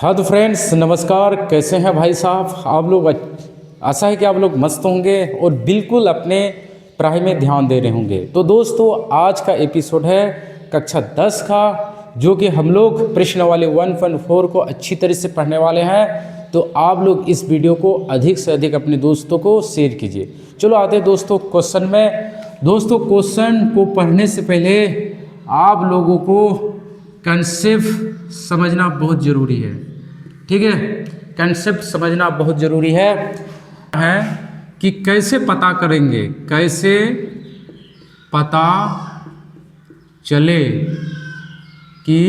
हाँ तो फ्रेंड्स नमस्कार, कैसे हैं भाई साहब आप लोग। आशा है कि आप लोग मस्त होंगे और बिल्कुल अपने पढ़ाई में ध्यान दे रहे होंगे। तो दोस्तों आज का एपिसोड है कक्षा 10 का, जो कि हम लोग प्रश्न वाले 1.4 को अच्छी तरह से पढ़ने वाले हैं। तो आप लोग इस वीडियो को अधिक से अधिक अपने दोस्तों को शेयर कीजिए। चलो आते हैं दोस्तों क्वेश्चन में। दोस्तों क्वेश्चन को पढ़ने से पहले आप लोगों को कंसेप्ट समझना बहुत ज़रूरी है, ठीक है। कंसेप्ट समझना बहुत ज़रूरी है कि कैसे पता करेंगे, कैसे पता चले कि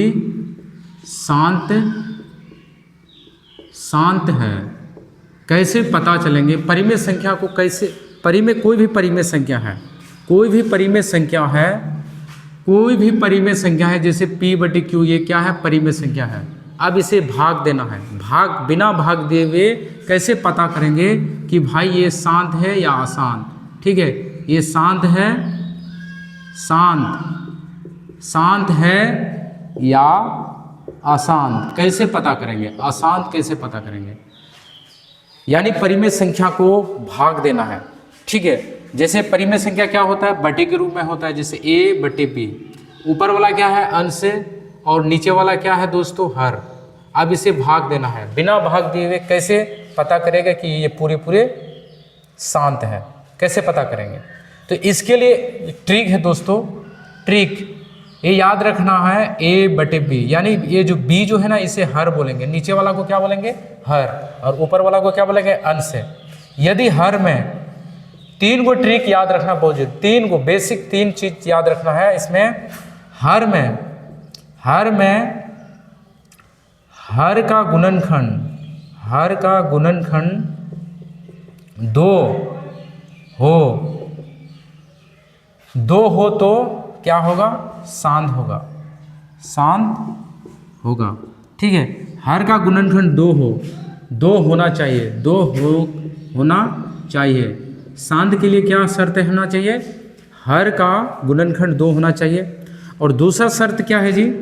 शांत है। कैसे पता चलेंगे परिमेय संख्या को, कैसे परिमेय कोई भी परिमेय संख्या है, कोई भी परिमेय संख्या है, कोई भी परिमेय संख्या है, जैसे p/q ये क्या है, परिमेय संख्या है। अब इसे भाग देना है, भाग बिना भाग दिए हुए कैसे पता करेंगे कि भाई ये शांत है या अशांत, ठीक है। ये शांत है, शांत है या अशांत, कैसे पता करेंगे, अशांत कैसे पता करेंगे। यानी परिमेय संख्या को भाग देना है, ठीक है। जैसे परिमेय संख्या क्या होता है, बटे के रूप में होता है, जैसे a/p। ऊपर वाला क्या है, अंश और नीचे वाला क्या है दोस्तों, हर। अब इसे भाग देना है, बिना भाग दिए हुए कैसे पता करेगा कि ये पूरे शांत है, कैसे पता करेंगे। तो इसके लिए ट्रिक है दोस्तों, ट्रिक ये याद रखना है, a/b। यानी ये जो b जो है ना, इसे हर बोलेंगे, नीचे वाला को क्या बोलेंगे, हर, और ऊपर वाला को क्या बोलेंगे, अंश। यदि हर में 3 गो ट्रिक याद रखना बहुत जरूरी, 3 गो बेसिक 3 चीज याद रखना है इसमें। हर का गुणनखंड 2 हो तो क्या होगा, शांत होगा, ठीक है। हर का गुणनखंड 2 होना चाहिए, 2 होना चाहिए। शांत के लिए क्या शर्त होना चाहिए, हर का गुणनखंड 2 होना चाहिए। और दूसरा शर्त क्या है जी,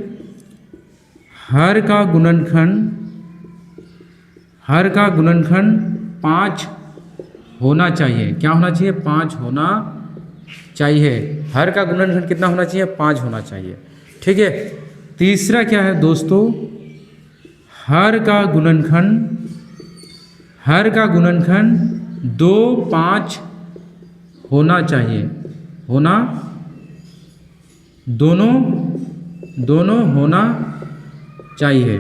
हर का गुणनखंड 5 होना चाहिए। क्या होना चाहिए, 5 होना चाहिए। हर का गुणनखंड कितना होना चाहिए, 5 होना चाहिए, ठीक है। तीसरा क्या है दोस्तों, हर का गुणनखंड 2, 5 होना चाहिए, दोनों होना चाहिए,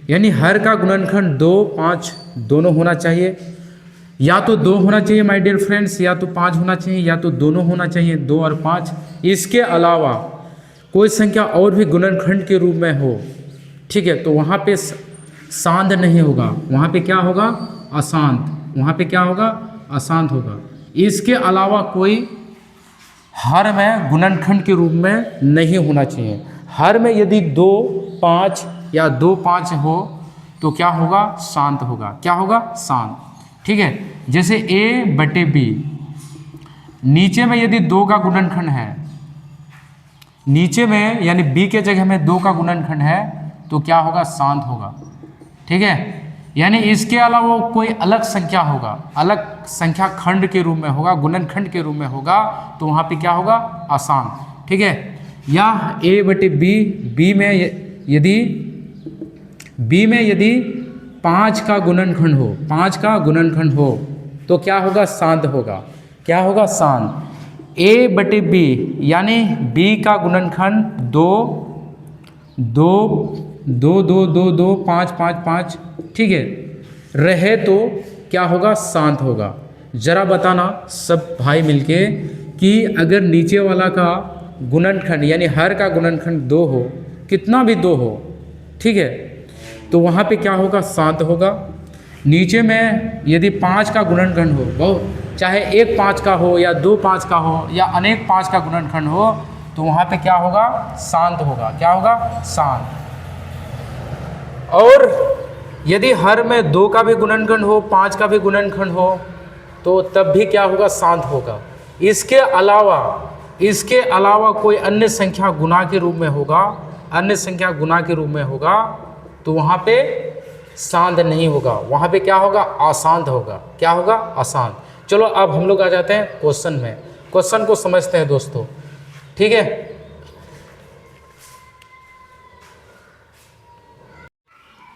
यानी हर का गुणनखंड 2, 5 दोनों होना चाहिए। या तो 2 होना चाहिए माय डियर फ्रेंड्स, या तो 5 होना चाहिए, या तो दोनों होना चाहिए, 2 और 5। इसके अलावा कोई संख्या और भी गुणनखंड के रूप में हो, ठीक है, तो वहाँ पे शांत नहीं होगा, वहाँ पे क्या होगा, अशांत, वहाँ पे क्या होगा, अशांत होगा। इसके अलावा कोई हर में गुणनखंड के रूप में नहीं होना चाहिए। हर में यदि 2, 5 या 2, 5 हो तो क्या होगा, शांत होगा। क्या होगा, शांत, ठीक है। जैसे a/b, नीचे में यदि 2 का गुणनखंड है, नीचे में यानी b के जगह में 2 का गुणनखंड है तो क्या होगा, शांत होगा, ठीक है। यानी इसके अलावा कोई अलग संख्या होगा, अलग संख्या खंड के रूप में होगा, गुणनखंड के रूप में होगा, तो वहाँ पे क्या होगा, अशांत, ठीक है। या a/b, b में यदि 5 का गुणनखंड हो, 5 का गुणनखंड हो तो क्या होगा, शांत होगा। क्या होगा, शांत। a/b यानी b का गुणनखंड 2, 5, 5, ठीक है, रहे तो क्या होगा, शांत होगा। जरा बताना सब भाई मिलके कि अगर नीचे वाला का गुणनखंड यानी हर का गुणनखंड 2 हो, कितना भी 2 हो, ठीक है, तो वहाँ पे क्या होगा, शांत होगा। नीचे में यदि 5 का गुणनखंड हो, बहुत चाहे 1 5 का हो या 2 5 का हो या अनेक 5 का गुणनखंड हो, तो वहाँ पे क्या होगा, शांत होगा। क्या होगा, शांत। और यदि हर में 2 का भी गुणनखंड हो, 5 का भी गुणनखंड हो, तो तब भी क्या होगा, शांत होगा। इसके अलावा इसके अलावा कोई अन्य संख्या गुना के रूप में होगा, अन्य संख्या गुना के रूप में होगा, तो वहाँ पे शांत नहीं होगा, वहाँ पे क्या होगा, अशांत होगा। क्या होगा, अशांत। चलो अब हम लोग आ जाते हैं क्वेश्चन में, क्वेश्चन को समझते हैं दोस्तों, ठीक है।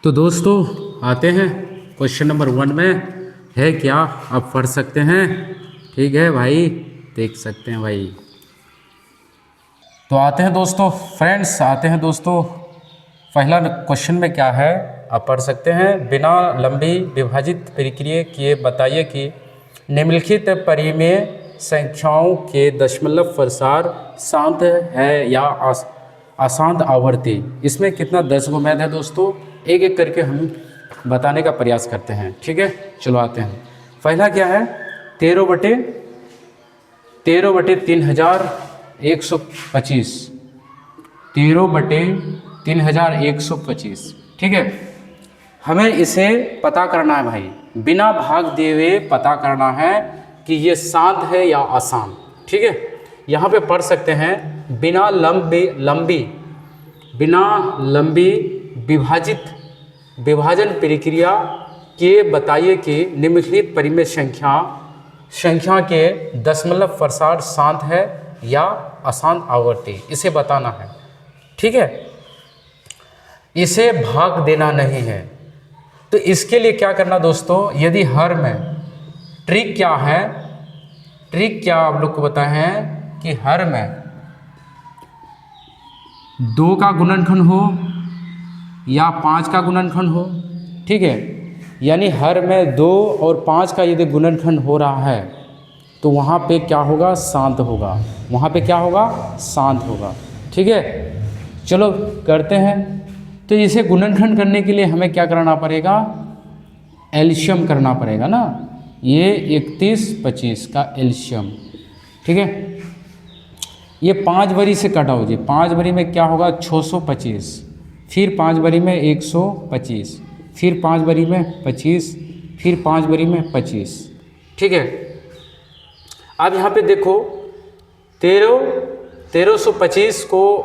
तो दोस्तों आते हैं क्वेश्चन नंबर 1 में, है क्या, आप पढ़ सकते हैं, ठीक है भाई, देख सकते हैं भाई। तो आते हैं दोस्तों, फ्रेंड्स आते हैं दोस्तों, पहला क्वेश्चन में क्या है, आप पढ़ सकते हैं। बिना लंबी विभाजित प्रक्रिया किए बताइए कि निम्नलिखित परिमेय संख्याओं के दशमलव प्रसार शांत है या अशांत आवर्ती। इसमें कितना 10 गो मैथ है दोस्तों, एक एक करके हम बताने का प्रयास करते हैं, ठीक है। चलो आते हैं, पहला क्या है, 13 बटे 3125, 13 बटे 3125, ठीक है। हमें इसे पता करना है भाई, बिना भाग दिए हुए पता करना है कि ये शांत है या अशांत, ठीक है। यहाँ पे पढ़ सकते हैं, बिना लंबी विभाजन प्रक्रिया के बताइए कि निम्नलिखित परिमेय संख्या के दशमलव प्रसार शांत है या अशांत आवर्ती, इसे बताना है, ठीक है। इसे भाग देना नहीं है। तो इसके लिए क्या करना दोस्तों, यदि हर में ट्रिक क्या है, ट्रिक क्या आप लोग को बताए हैं कि हर में 2 का गुणनखंड हो या 5 का गुणनखंड हो, ठीक है। यानी हर में 2 और 5 का यदि गुणनखंड हो रहा है तो वहाँ पे क्या होगा, शांत होगा, वहाँ पे क्या होगा, शांत होगा, ठीक है। चलो करते हैं। तो इसे गुणनखंड करने के लिए हमें क्या करना पड़ेगा, एलशियम करना पड़ेगा ना, ये 31-25 का एलशियम, ठीक है। ये 5 बरी से कटा हो जी, 5 बरी में क्या होगा, 625, फिर 5 बरी में 125, फिर 5 बरी में 25, फिर 5 बरी में 25, ठीक है। अब यहाँ पे देखो 1325 को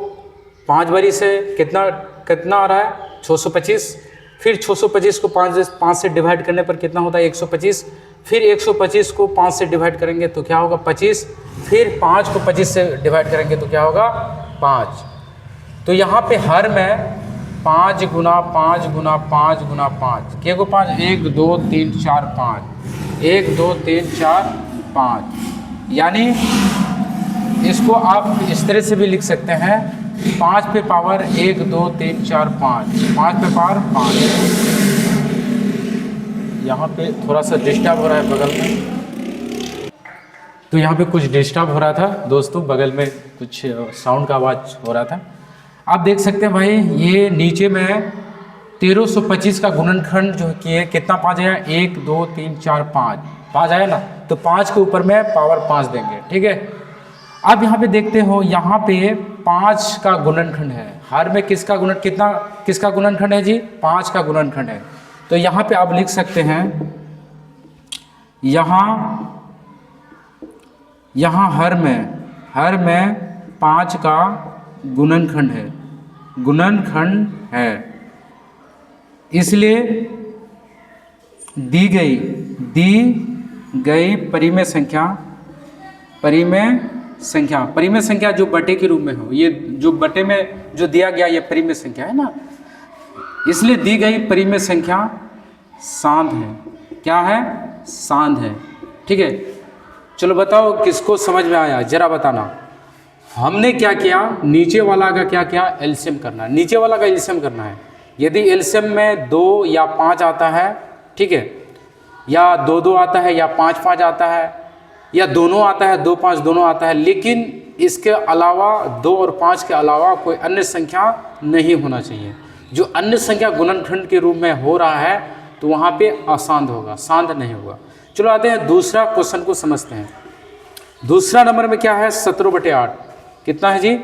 5 बरी से कितना आ रहा है, 625, फिर 625 को 5 से डिवाइड करने पर कितना होता है, 125, फिर 125 को 5 से डिवाइड करेंगे तो क्या होगा, 25, फिर 5 को 25 से डिवाइड करेंगे तो क्या होगा, 5। तो यहाँ पे हर में 5 गुना 5 गुना 5 गुना 5, क्या को 5, 1 2 3 4 5, 1 2 3 4 5, यानी इसको आप इस तरह से भी लिख सकते हैं, 5 पे पावर 1 2 3 4 5, 5 पे पावर 5। यहाँ पे थोड़ा सा डिस्टर्ब हो रहा है बगल में, तो यहाँ पे कुछ डिस्टर्ब हो रहा था दोस्तों, बगल में कुछ साउंड का आवाज़ हो रहा था। आप देख सकते हैं भाई, ये नीचे में 1325 का गुणनखंड जो किए कितना 5 आया, 1 2 3 4 5 आया ना, तो 5 के ऊपर में पावर 5 देंगे, ठीक है। अब यहाँ पे देखते हो, यहाँ पे 5 का गुणनखंड है, हर में किसका गुणनखंड है जी, 5 का गुणनखंड है। तो यहाँ पे आप लिख सकते हैं, यहाँ हर में 5 का गुणनखंड है, इसलिए दी गई परिमेय संख्या जो बटे के रूप में हो, ये जो बटे में जो दिया गया ये परिमेय संख्या है ना, इसलिए दी गई परिमेय संख्या शांत है। क्या है, शांत है, ठीक है। चलो बताओ किसको समझ में आया, जरा बताना। हमने क्या किया, नीचे वाला का क्या किया, एलसीएम करना है, नीचे वाला का एलसीएम करना है। यदि एलसीएम में 2 या 5 आता है, ठीक है, या 2 आता है, या 5 आता है, या दोनों आता है, 2-5 दोनों आता है, लेकिन इसके अलावा 2 और 5 के अलावा कोई अन्य संख्या नहीं होना चाहिए। जो अन्य संख्या गुणनखंड के रूप में हो रहा है तो वहाँ पे अशांत होगा, शांत नहीं होगा। चलो आते हैं दूसरा क्वेश्चन को समझते हैं। दूसरा नंबर में क्या है, 17/8 कितना है जी,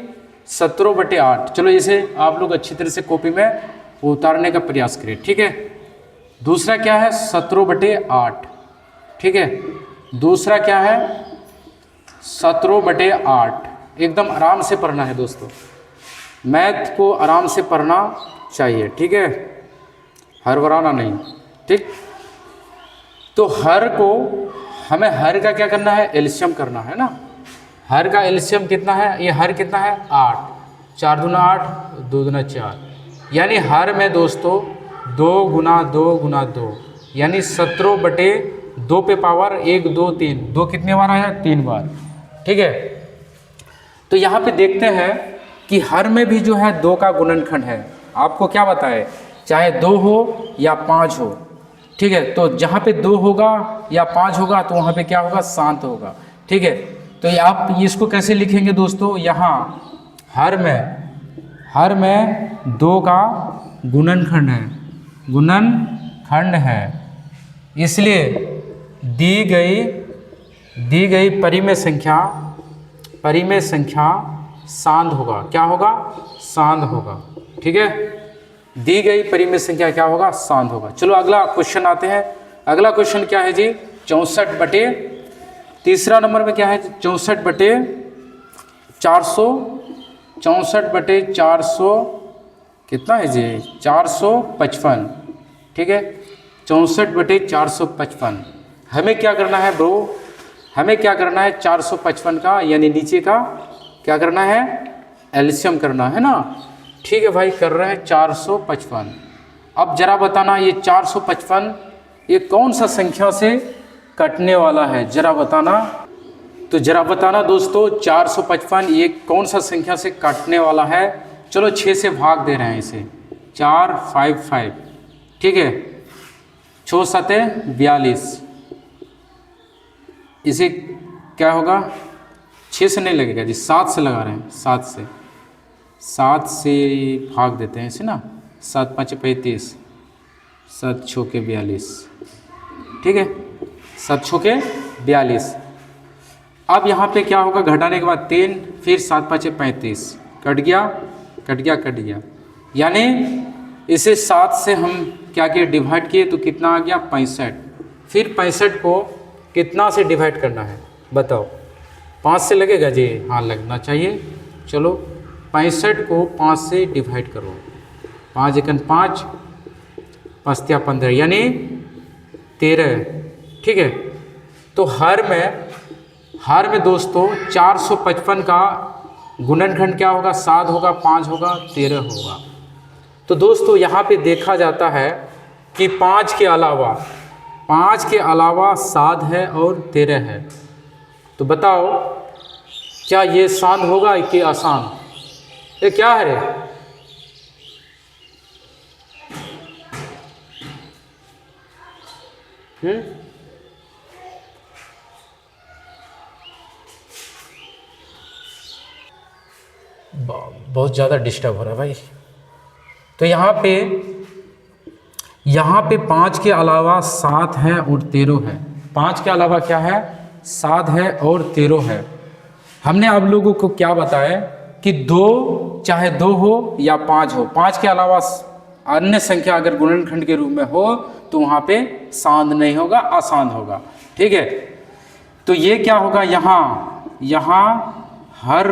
17/8। चलो इसे आप लोग अच्छी तरह से कॉपी में उतारने का प्रयास करें, ठीक है। दूसरा क्या है, 17/8, ठीक है। दूसरा क्या है, 17/8, एकदम आराम से पढ़ना है दोस्तों, मैथ को आराम से पढ़ना चाहिए, ठीक है, हड़बड़ाना नहीं, ठीक। तो हर को हमें हर का क्या करना है, एलसीएम करना है ना। हर का एलसीएम कितना है, ये हर कितना है 8, 4 दूना 8, 2 दूना 4, यानी हर में दोस्तों 2 गुना 2 गुना 2 यानी 17/2 पे पावर 1 2 3, 2 कितने बार आया, 3 बार, ठीक है। तो यहाँ पे देखते हैं कि हर में भी जो है 2 का गुणनखंड है। आपको क्या बताए, चाहे 2 हो या 5 हो, ठीक है। तो जहाँ पे 2 होगा या 5 होगा तो वहाँ पे क्या होगा, शांत होगा, ठीक है। तो ये आप इसको कैसे लिखेंगे दोस्तों, यहाँ हर में 2 का गुणनखंड है, गुणनखंड है, इसलिए दी गई परिमेय संख्या शांत होगा, क्या होगा, शांत होगा, ठीक है। दी गई परिमेय संख्या क्या होगा, शांत होगा। चलो अगला क्वेश्चन आते हैं। अगला क्वेश्चन क्या है जी, 64 तीसरा नंबर में क्या है, 64/400, 64/400 कितना है जी, 455, ठीक है, 64/455। हमें क्या करना है ब्रो, हमें क्या करना है, 455 का यानी नीचे का क्या करना है, एलसीएम करना है ना, ठीक है भाई, कर रहे हैं 455। अब जरा बताना ये 455 ये कौन सा संख्या से कटने वाला है, जरा बताना। तो जरा बताना दोस्तों, 455 ये कौन सा संख्या से काटने वाला है। चलो 6 से भाग दे रहे हैं इसे, 455, ठीक है, 6 7 42, इसे क्या होगा, 6 से नहीं लगेगा जी, 7 से लगा रहे हैं, 7 से भाग देते हैं इसे ना, 7 5 35, 7 6 के 42, ठीक है, 7 6 के 42। अब यहाँ पे क्या होगा, घटाने के बाद 3, फिर 7 5 35, कट गया, यानी इसे 7 से हम क्या किए, डिवाइड किए, तो कितना आ गया 65। फिर 65 को कितना से डिवाइड करना है बताओ, 5 से लगेगा जी, हाँ लगना चाहिए। चलो 65 को 5 से डिवाइड करो, 5 एकन 5, 5 या 15 यानी 13, ठीक है। तो हर में दोस्तों 455 का गुणनखंड क्या होगा, 7 होगा, 5 होगा, 13 होगा। तो दोस्तों यहाँ पे देखा जाता है कि 5 के अलावा 7 है और 13 है। तो बताओ क्या ये शांत होगा कि आसान, ये क्या है रे, बहुत ज़्यादा डिस्टर्ब हो रहा है भाई। तो यहाँ पे 5 के अलावा 7 है और 13 है, 5 के अलावा क्या है, 7 है और 13 है। हमने आप लोगों को क्या बताया कि 2 चाहे 2 हो या 5 हो, 5 के अलावा अन्य संख्या अगर गुणनखंड के रूप में हो तो वहाँ पे शांत नहीं होगा, अशांत होगा, ठीक है। तो ये क्या होगा, यहाँ हर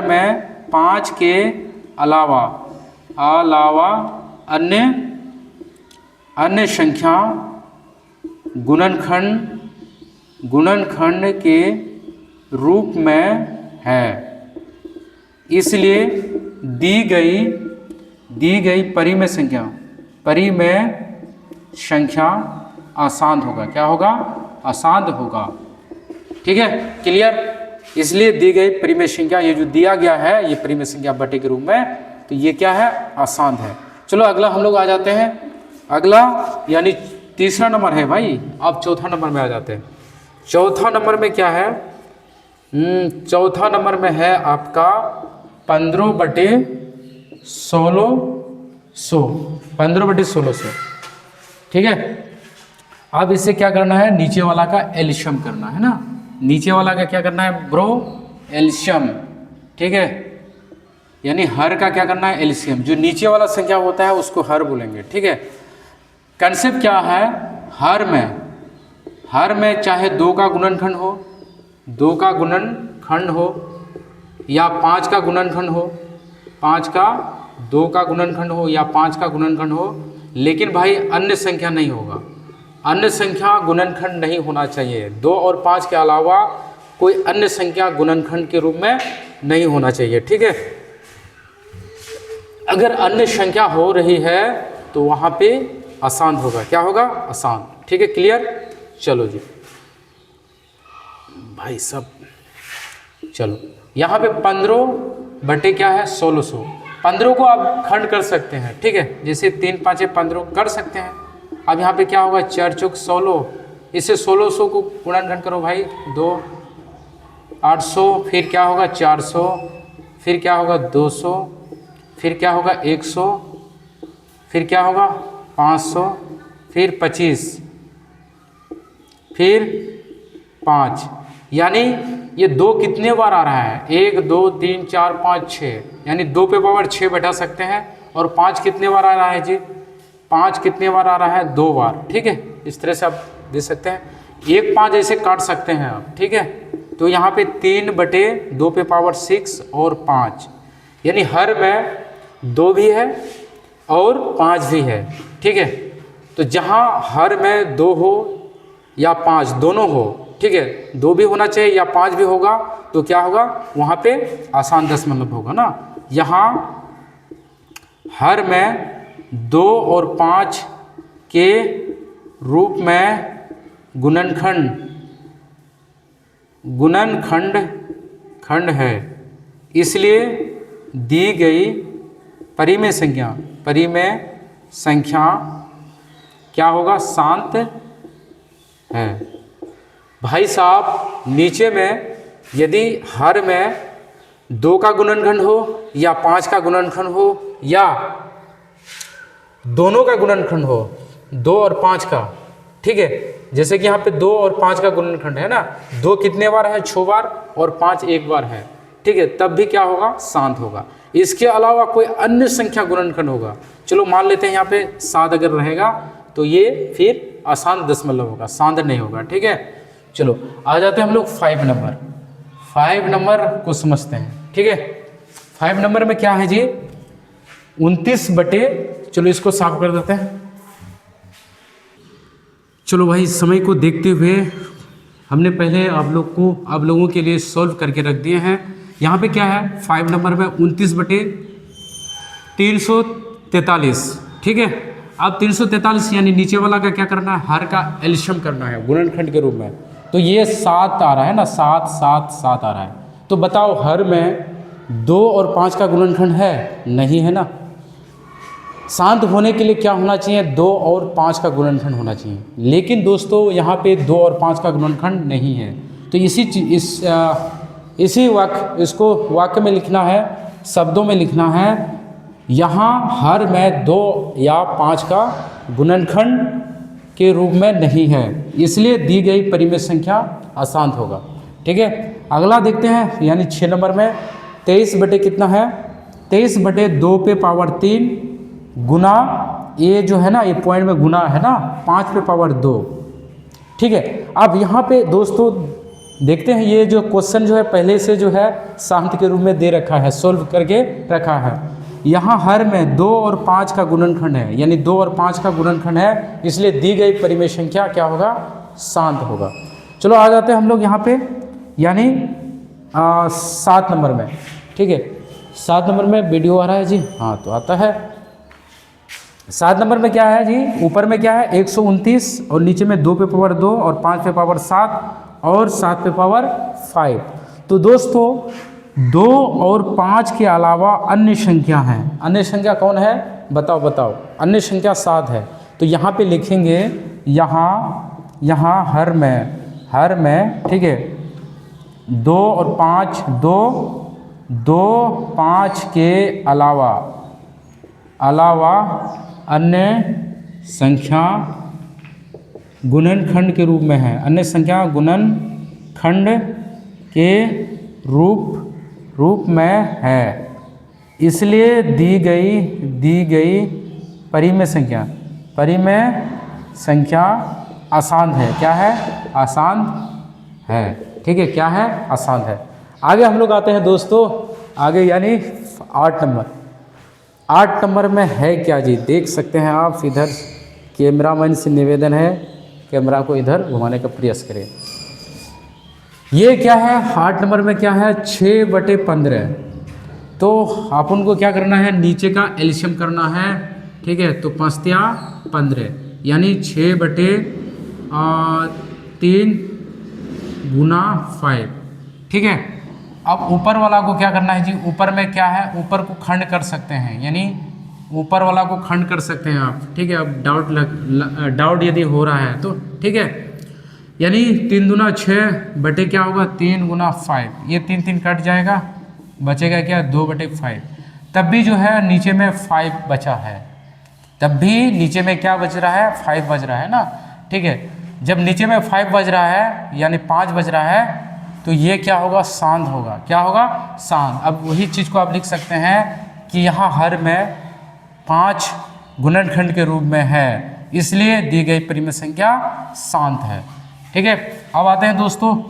में 5 के अलावा अन्य संख्या गुणनखंड के रूप में है, इसलिए दी गई परिमेय संख्या अशांत होगा, क्या होगा, अशांत होगा, ठीक है, क्लियर। इसलिए दी गई परिमेय संख्या, ये जो दिया गया है ये परिमेय संख्या बटे के रूप में, तो ये क्या है, अशांत है। चलो अगला हम लोग आ जाते हैं, अगला यानी तीसरा नंबर है भाई। अब चौथा नंबर में आ जाते हैं। चौथा नंबर में क्या है, चौथा नंबर में है आपका 15/1600, ठीक है। अब इसे क्या करना है, नीचे वाला का एलसीएम करना है ना, नीचे वाला का क्या करना है ब्रो, एलसीएम, ठीक है, यानी हर का क्या करना है, एलसीएम। जो नीचे वाला संख्या होता है उसको हर बोलेंगे, ठीक है। कंसेप्ट क्या है, हर में चाहे 2 का गुणनखंड हो, या 5 का गुणनखंड हो, 5 का 2 का गुणनखंड हो या 5 का गुणनखंड हो, लेकिन भाई अन्य संख्या नहीं होगा। अन्य संख्या गुणनखंड नहीं होना चाहिए। 2 और 5 के अलावा कोई अन्य संख्या गुणनखंड के रूप में नहीं होना चाहिए, ठीक है। अगर अन्य संख्या हो रही है तो वहाँ पे अशांत होगा। क्या होगा? अशांत, ठीक है। क्लियर? चलो जी भाई सब, चलो यहाँ पे 15 बटे क्या है 1600। 15 को आप खंड कर सकते हैं, ठीक है। जैसे 3 5 15 कर सकते हैं। अब यहाँ पे क्या होगा? 4 चौक 16, इससे 1600 को गुणनखंड करो भाई 2, 800, फिर क्या होगा 400, फिर क्या होगा 200, फिर क्या होगा 100, फिर क्या होगा 500, फिर 25, फिर 5। यानी ये 2 कितने बार आ रहा है? 1 2 3 4 5 6, यानी 2 पे पावर 6 बैठा सकते हैं। और 5 कितने बार आ रहा है जी? 5 कितने बार आ रहा है? 2 बार, ठीक है। इस तरह से आप दे सकते हैं। 1 5 ऐसे काट सकते हैं आप, ठीक है। तो यहाँ पे 3 बटे 2 पे पावर 6 और 5, यानी हर में 2 भी है और 5 भी है, ठीक है। तो जहाँ हर में 2 हो या 5 दोनों हो, ठीक है, 2 भी होना चाहिए या 5 भी होगा, तो क्या होगा? वहाँ पे आसान दशमलव होगा ना। यहाँ हर में 2 और 5 के रूप में गुणनखंड है, इसलिए दी गई परिमेय संख्या क्या होगा? शांत है। भाई साहब नीचे में यदि हर में 2 का गुणनखंड हो या 5 का गुणनखंड हो या दोनों का गुणनखंड हो, 2 और 5 का, ठीक है। जैसे कि यहाँ पे 2 और 5 का गुणनखंड है ना, 2 कितने बार है? 6 बार, और 5 1 बार है, ठीक है। तब भी क्या होगा? शांत होगा। इसके अलावा कोई अन्य संख्या गुणनखंड होगा, चलो मान लेते हैं यहाँ पे 7 अगर रहेगा तो ये फिर अशांत दशमलव होगा, शांत नहीं होगा, ठीक है। चलो आ जाते हैं हम लोग 5 नंबर। 5 नंबर को समझते हैं, ठीक है। 5 नंबर में क्या है जी? 29 बटे, चलो इसको साफ कर देते हैं। चलो भाई समय को देखते हुए हमने पहले आप लोगों के लिए सॉल्व करके रख दिए हैं। यहाँ पे क्या है? 5 नंबर में 29 बटे 343, ठीक है। अब 343 यानी नीचे वाला का क्या करना है? हर का एलसीएम करना है गुणनखंड के रूप में। तो ये 7 आ रहा है ना, 7 7 7 आ रहा है। तो बताओ हर में 2 और 5 का गुणनखंड है? नहीं है ना। शांत होने के लिए क्या होना चाहिए? 2 और 5 का गुणनखंड होना चाहिए। लेकिन दोस्तों यहाँ पे 2 और 5 का गुणनखंड नहीं है। तो इसी इसको वाक्य में लिखना है, शब्दों में लिखना है। यहाँ हर में 2 या 5 का गुणनखंड के रूप में नहीं है, इसलिए दी गई परिमेय संख्या अशांत होगा, ठीक है। अगला देखते हैं, यानी 6 नंबर में 23 बटे कितना है? 23 बटे 2 पे पावर 3 गुना, ये जो है ना, ये पॉइंट में गुना है ना, 5 पे पावर 2, ठीक है। अब यहाँ पे दोस्तों देखते हैं, ये जो क्वेश्चन जो है पहले से जो है शांत के रूप में दे रखा है, सोल्व करके रखा है। यहाँ हर में 2 और 5 का गुणनखंड है, यानी 2 और 5 का गुणनखंड है, इसलिए दी गई परिमेय संख्या क्या होगा? शांत होगा। चलो आ जाते हैं हम लोग यहाँ पे, यानी 7 नंबर में, ठीक है। 7 नंबर में वीडियो आ रहा है जी? हाँ तो आता है। 7 नंबर में क्या है जी? ऊपर में क्या है? 129 और नीचे में 2 पे पावर 2 और 5 पे पावर 7 और 7 पे पावर 5। तो दोस्तों 2 और 5 के अलावा अन्य संख्या हैं। अन्य संख्या कौन है? बताओ। अन्य संख्या 7 है। तो यहाँ पे लिखेंगे, यहाँ हर में, ठीक है, 2 और 5, 2 5 के अलावा अन्य संख्या गुणनखंड के रूप में है। अन्य संख्या गुणनखंड के रूप में है, इसलिए दी गई परिमेय संख्या अशांत है। क्या है? अशांत है, ठीक है। क्या है? अशांत है। आगे हम लोग आते हैं दोस्तों, आगे यानी 8 नंबर। 8 नंबर में है क्या जी, देख सकते हैं आप। इधर कैमरामैन से निवेदन है, कैमरा को इधर घुमाने का प्रयास करें। ये क्या है 8 नंबर में, क्या है 6/15। तो आप उनको क्या करना है, नीचे का एलसीएम करना है, ठीक है। तो 5×15 यानी 6/3 गुना 5, ठीक है। अब ऊपर वाला को क्या करना है जी, ऊपर में क्या है, ऊपर को खंड कर सकते हैं, यानी ऊपर वाला को खंड कर सकते हैं आप, ठीक है। अब डाउट यदि हो रहा है तो ठीक है, यानी 3 दूना 6 बटे क्या होगा 3 गुना 5, ये 3 कट जाएगा, बचेगा क्या 2/5। तब भी जो है नीचे में 5 बचा है, तब भी नीचे में क्या बच रहा है 5 बच रहा है ना, ठीक है। जब नीचे में 5 बज रहा है यानी 5 बज रहा है, तो ये क्या होगा शांत होगा, क्या होगा शांत। अब वही चीज़ को आप लिख सकते हैं कि यहाँ हर में 5 गुणनखंड के रूप में है, इसलिए दी गई परिमेय संख्या शांत है, ठीक है। अब आते हैं दोस्तों,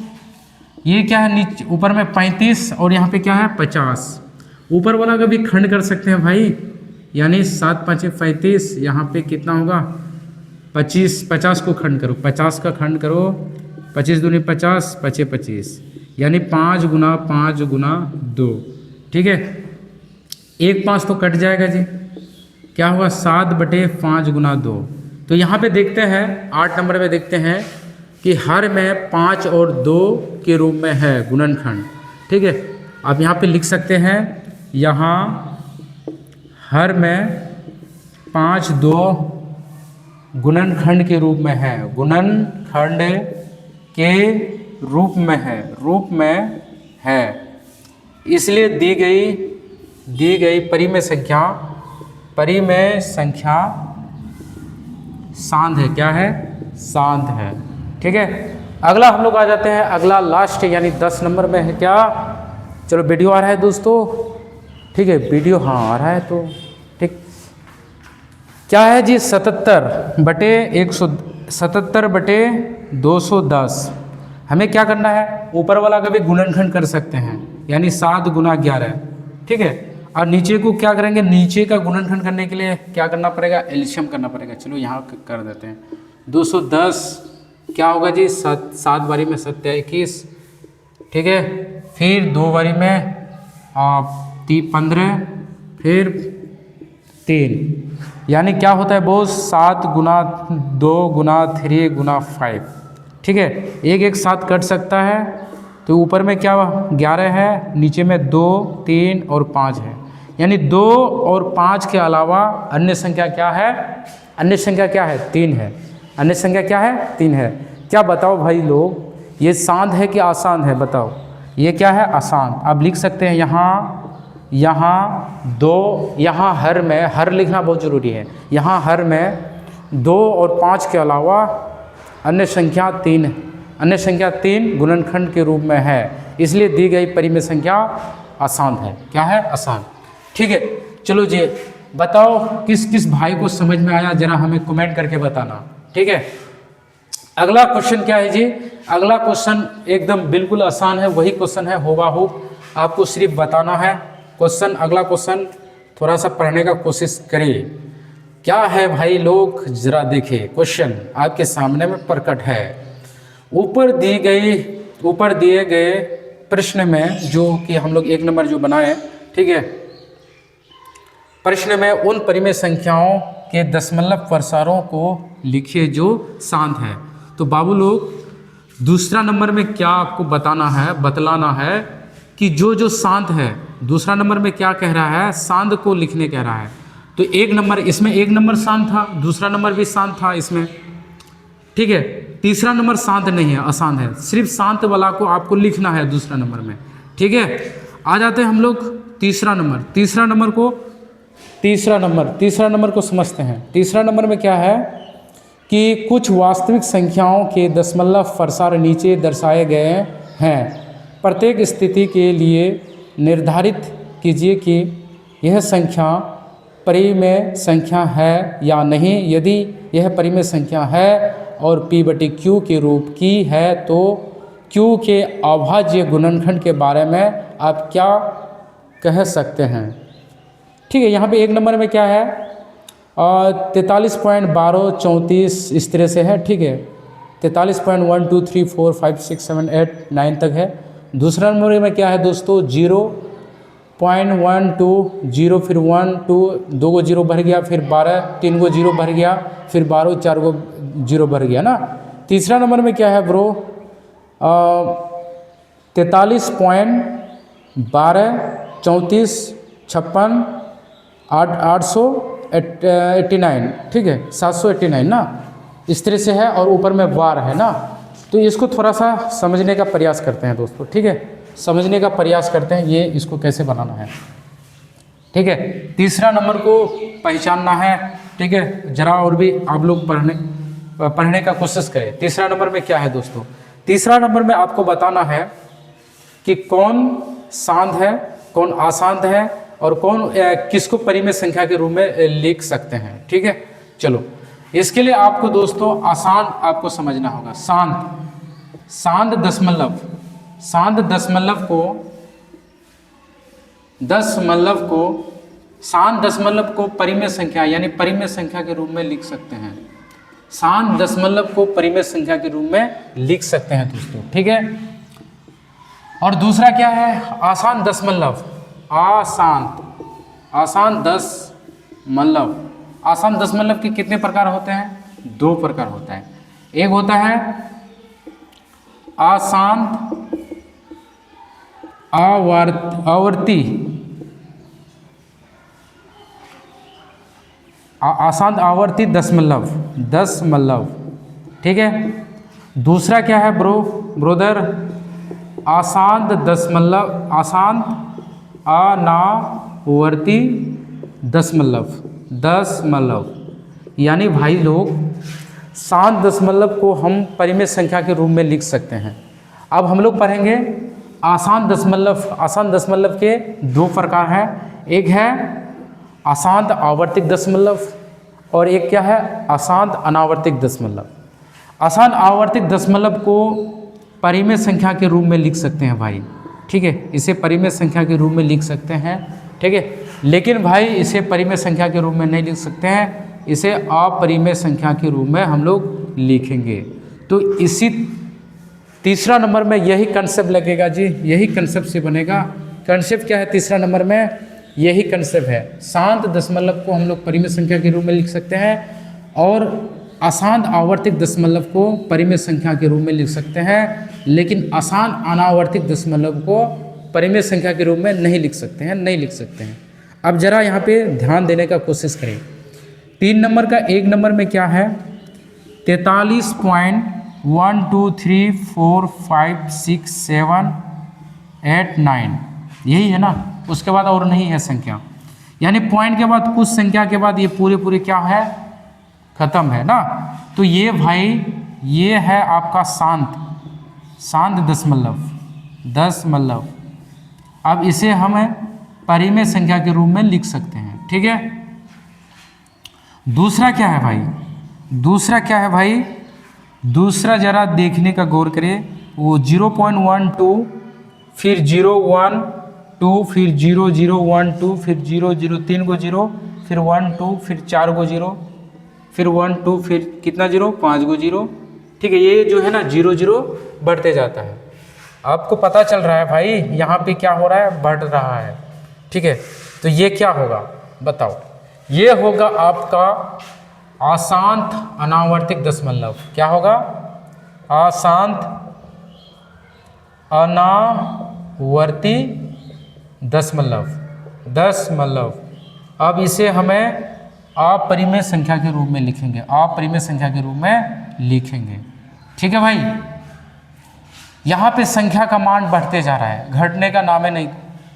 ये क्या है नीचे ऊपर में 35 और यहाँ पे क्या है 50। ऊपर वाला का भी खंड कर सकते हैं भाई, यानी 7×5 = 35, यहाँ पे कितना होगा 25, 50 को खंड करो, 50 का खंड करो, 25 दूनी 50, 5×5 = 25, यानी 5 गुना 5 गुना 2, ठीक है। 1 5 तो कट जाएगा जी, क्या होगा 7/5 गुना 2। तो यहाँ पे देखते हैं 8 नंबर में देखते हैं कि हर में 5 और 2 के रूप में है गुणनखंड, ठीक है। आप यहाँ पे लिख सकते हैं, यहाँ हर में 5 2 गुणनखंड के रूप में है, गुणनखंड के रूप में है, इसलिए दी गई परिमेय संख्या शांत है, क्या है शांत है, ठीक है। अगला हम लोग आ जाते हैं, अगला लास्ट यानी 10 नंबर में है क्या। चलो वीडियो आ रहा है दोस्तों, ठीक है, वीडियो हाँ आ रहा है तो ठीक। क्या है जी 77/210। हमें क्या करना है, ऊपर वाला का भी गुणनखंड कर सकते हैं, यानी 7 गुना 11, ठीक है। और नीचे को क्या करेंगे, नीचे का गुणनखंड करने के लिए क्या करना पड़ेगा, एलसीएम करना पड़ेगा। चलो यहाँ कर देते हैं, 210 क्या होगा जी 7 बारी में 7 21, ठीक है। फिर 2 बारी में 15, फिर 3, यानी क्या होता है वो 7 गुना 2 गुना 3 गुना 5, ठीक है। एक 7 कट सकता है, तो ऊपर में क्या 11 है, नीचे में 2 3 और 5 है, यानी 2 और 5 के अलावा अन्य संख्या क्या है, अन्य संख्या क्या है 3 है, अन्य संख्या क्या है 3 है। क्या बताओ भाई लोग, ये शांत है कि आसान है, बताओ। ये क्या है आसान। आप लिख सकते हैं यहाँ 2, यहाँ हर में, हर लिखना बहुत ज़रूरी है, यहाँ हर में 2 और 5 के अलावा अन्य संख्या 3 गुणनखंड के रूप में है, इसलिए दी गई परिमेय संख्या आसान है, क्या है आसान, ठीक है। चलो जी बताओ किस किस भाई को समझ में आया, जरा हमें कमेंट करके बताना, ठीक है। अगला क्वेश्चन क्या है जी, अगला क्वेश्चन एकदम बिल्कुल आसान है, वही क्वेश्चन है हुबहू, आपको सिर्फ बताना है क्वेश्चन। अगला क्वेश्चन थोड़ा सा पढ़ने का कोशिश करिए, क्या है भाई लोग, जरा देखिए क्वेश्चन आपके सामने में प्रकट है। ऊपर दिए गए प्रश्न में, जो कि हम लोग 1 नंबर जो बनाए, ठीक है, प्रश्न में उन परिमेय संख्याओं के दशमलव प्रसारों को लिखिए जो शांत है। तो बाबू लोग दूसरा नंबर में क्या आपको बतलाना है कि जो शांत है, दूसरा नंबर में क्या कह रहा है, शांत को लिखने कह रहा है। तो 1 नंबर, इसमें 1 नंबर शांत था, दूसरा नंबर भी शांत था इसमें, ठीक है। तीसरा नंबर शांत नहीं है, अशांत है, सिर्फ शांत वाला को आपको लिखना है दूसरा नंबर में, ठीक है। आ जाते हैं हम लोग तीसरा नंबर को समझते हैं। तीसरा नंबर में क्या है कि कुछ वास्तविक संख्याओं के दशमलव प्रसार नीचे दर्शाए गए हैं। प्रत्येक स्थिति के लिए निर्धारित कीजिए कि यह संख्या परिमेय संख्या है या नहीं। यदि यह परिमेय संख्या है और P/Q के रूप की है तो Q के अभाज्य गुणनखंड के बारे में आप क्या कह सकते हैं? ठीक है, यहाँ पे 1 नंबर में क्या है 43.1234 इस तरह से है। ठीक है, 43.1 2 3 4 5 6 7 8 9 तक है। दूसरा नंबर में क्या है दोस्तों 0.120 फिर 1 2 2 को 0 भर गया, फिर 12 3 को 0 भर गया, फिर 12 4 को 0 भर गया ना। तीसरा नंबर में क्या है ब्रो 43.12 34 56 889। ठीक है, 789 ना, इस तरह से है और ऊपर में वार है ना। तो इसको थोड़ा सा समझने का प्रयास करते हैं दोस्तों। ठीक है, समझने का प्रयास करते हैं ये इसको कैसे बनाना है। ठीक है, तीसरा नंबर को पहचानना है। ठीक है, जरा और भी आप लोग पढ़ने का कोशिश करें। तीसरा नंबर में क्या है दोस्तों, तीसरा नंबर में आपको बताना है कि कौन शांत है, कौन अशांत है और कौन किसको परिमेय संख्या के रूप में लिख सकते हैं। ठीक है, चलो इसके लिए आपको दोस्तों अशांत आपको समझना होगा। शांत दशमलव शांत दशमलव को परिमेय संख्या यानी परिमेय संख्या के रूप में लिख सकते हैं। शांत दशमलव को परिमेय संख्या के रूप में लिख सकते हैं दोस्तों। ठीक है, और दूसरा क्या है अशांत दशमलव। अशांत दशमलव के कितने प्रकार होते हैं? 2 प्रकार होता है। एक होता है अशांत आवर्ती दशमलव। ठीक है, दूसरा क्या है ब्रोदर अशांत अनावर्ती दशमलव। यानी भाई लोग शांत दशमलव को हम परिमेय संख्या के रूप में लिख सकते हैं। अब हम लोग पढ़ेंगे अशांत दशमलव के 2 प्रकार हैं। एक है अशांत आवर्तिक दशमलव और एक क्या है अशांत अनावर्तिक दशमलव। अशांत आवर्तिक दशमलव को परिमेय संख्या के रूप में लिख सकते हैं भाई। ठीक है, इसे परिमेय संख्या के रूप में लिख सकते हैं। ठीक है, लेकिन भाई इसे परिमेय संख्या के रूप में नहीं लिख सकते हैं, इसे अपरिमेय संख्या के रूप में हम लोग लिखेंगे। तो इसी तीसरा नंबर में यही कंसेप्ट लगेगा जी, यही कंसेप्ट से बनेगा। कंसेप्ट क्या है तीसरा नंबर में? यही कंसेप्ट है। शांत दशमलव को हम लोग परिमेय संख्या के रूप में लिख सकते हैं और अशांत आवर्तिक दशमलव को परिमेय संख्या के रूप में लिख सकते हैं, लेकिन अशांत अनावर्तिक दशमलव को परिमेय संख्या के रूप में नहीं लिख सकते हैं। अब जरा यहाँ पे ध्यान देने का कोशिश करें। 3 नंबर का 1 नंबर में क्या है 43.1 2 3 4 5 6 7 8 9 यही है ना। उसके बाद और नहीं है संख्या, यानी पॉइंट के बाद कुछ संख्या के बाद ये पूरे क्या है खत्म है ना। तो ये भाई ये है आपका शांत दशमलव। अब इसे हम परिमेय संख्या के रूप में लिख सकते हैं। ठीक है, दूसरा क्या है भाई? दूसरा जरा देखने का गौर करें। वो 0.12 फिर 0.12 फिर 0.012 फिर 0.0 3 को 0 फिर 1.2 फिर 4 को 0 फिर 1.2 फिर कितना 0 5 को 0। ठीक है, ये जो है ना 0 बढ़ते जाता है। आपको पता चल रहा है भाई यहाँ पे क्या हो रहा है, बढ़ रहा है। ठीक है, तो ये क्या होगा बताओ? ये होगा आपका अशांत अनावर्तिक दशमलव। क्या होगा? अशांत अनावर्ती दशमलव। अब इसे हमें अपरिमेय संख्या के रूप में लिखेंगे। ठीक है भाई, यहाँ पे संख्या का मान बढ़ते जा रहा है, घटने का नाम नहीं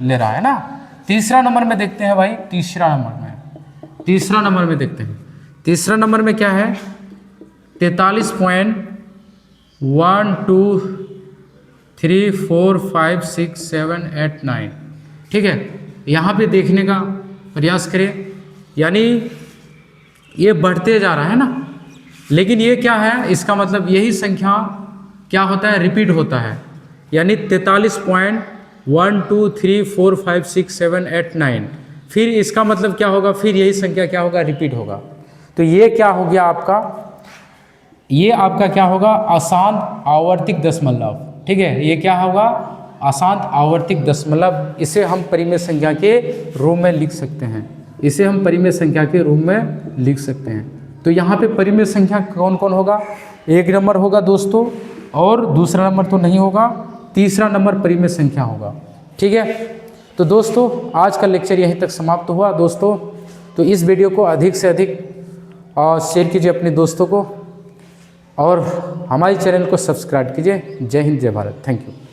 ले रहा है ना। तीसरा नंबर में देखते हैं भाई। तीसरा नंबर में देखते हैं। तीसरा नंबर में क्या है 43.1 2 3 4 5 6 7 8 9। ठीक है, यहाँ पे देखने का प्रयास करें, यानी ये बढ़ते जा रहा है ना। लेकिन ये क्या है, इसका मतलब यही संख्या क्या होता है रिपीट होता है। यानी 43.123456789। फिर इसका मतलब क्या होगा, फिर यही संख्या क्या होगा, रिपीट होगा। तो ये क्या हो गया आपका, ये आपका क्या होगा, अशांत आवर्तिक दशमलव। ठीक है, ये क्या होगा, अशांत आवर्तिक दशमलव। इसे हम परिमेय संख्या के रूप में लिख सकते हैं, इसे हम परिमेय संख्या के रूप में लिख सकते हैं। तो यहाँ पे परिमेय संख्या कौन कौन होगा, एक नंबर होगा दोस्तों, और दूसरा नंबर तो नहीं होगा, तीसरा नंबर परिमेय संख्या होगा। ठीक है, तो दोस्तों आज का लेक्चर यहीं तक समाप्त हुआ दोस्तों। तो इस वीडियो को अधिक से अधिक शेयर कीजिए अपने दोस्तों को, और हमारे चैनल को सब्सक्राइब कीजिए। जय हिंद, जय भारत, थैंक यू।